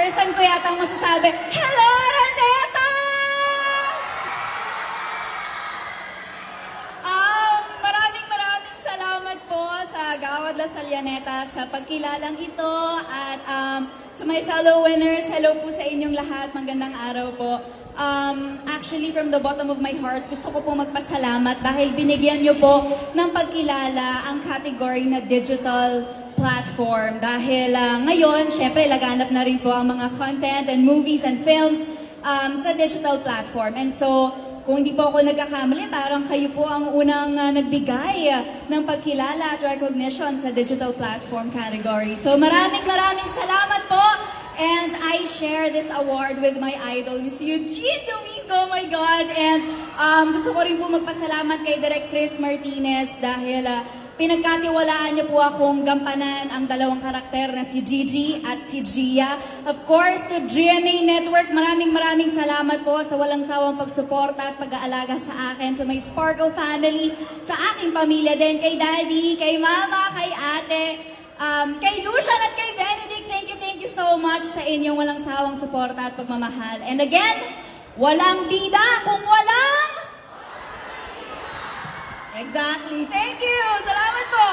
First time ko yatang masasabi, Hello, Araneta! Maraming salamat po sa Gawad La Salianeta sa pagkilalang ito at to my fellow winners, hello po sa inyong lahat, magandang araw po. Actually, from the bottom of my heart, gusto ko po magpasalamat dahil binigyan niyo po ng pagkilala ang category na digital platform. Dahil ngayon, syempre, laganap na rin po ang mga content and movies and films sa digital platform. And so, kung hindi po ako nagkakamali, parang kayo po ang unang nagbigay ng pagkilala at recognition sa digital platform category. So maraming salamat po. And I share this award with my idol, Miss Eugene Domingo, oh my God. And gusto ko rin po magpasalamat kay Direk Chris Martinez dahil pinagkatiwalaan niyo po akong gampanan ang dalawang karakter na si Gigi at si Gia. Of course, to GMA Network, maraming salamat po sa walang sawang pagsuporta at pag-aalaga sa akin, to my Sparkle family, sa aking pamilya din, kay Daddy, kay Mama, kay Ate, kay Lucian at kay Benedict. Thank you so much sa inyong walang sawang suporta at pagmamahal. And again, walang bida kung walang... Exactly. Thank you. Salamat po.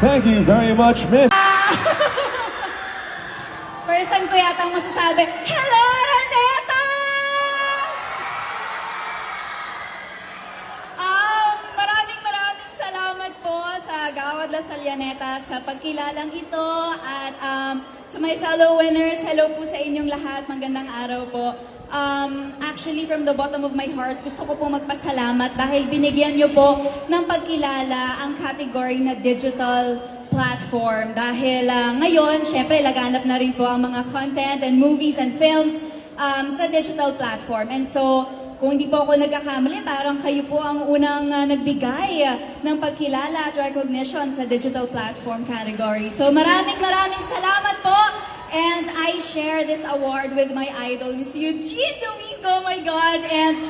Thank you very much, Miss. First time ko yatang masasabi, Hello, Araneta! Maraming salamat po sa Gawad La Salianeta sa pagkilalang ito at to my fellow winners, hello po sa inyong lahat, magandang araw po. Actually, from the bottom of my heart, gusto ko po magpasalamat dahil binigyan niyo po ng pagkilala ang category na digital platform. Dahil ngayon, syempre, laganap na rin po ang mga content and movies and films sa digital platform. And so, kung hindi po ako nagkakamali, parang kayo po ang unang nagbigay ng pagkilala at recognition sa digital platform category. So maraming salamat po. And I share this award with my idol, Miss Eugene Domingo, oh my God. And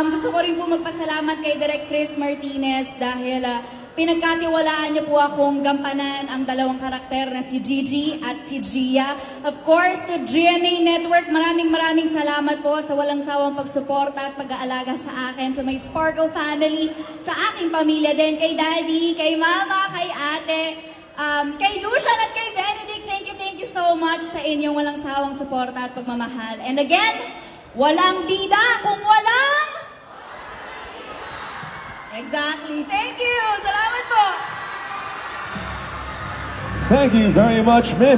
gusto ko rin po magpasalamat kay Direk Chris Martinez dahil pinagkatiwalaan niyo po akong gampanan ang dalawang karakter na si Gigi at si Gia. Of course, to GMA Network, maraming salamat po sa walang sawang pagsuporta at pag-aalaga sa akin, to my Sparkle family, sa aking pamilya din, kay Daddy, kay Mama, kay Ate, kay Lucian at kay Benedict. Thank you so much sa inyong walang sawang suporta at pagmamahal. And again, walang bida kung walang... Exactly. Thank you. Salamat po. Thank you very much, Miss.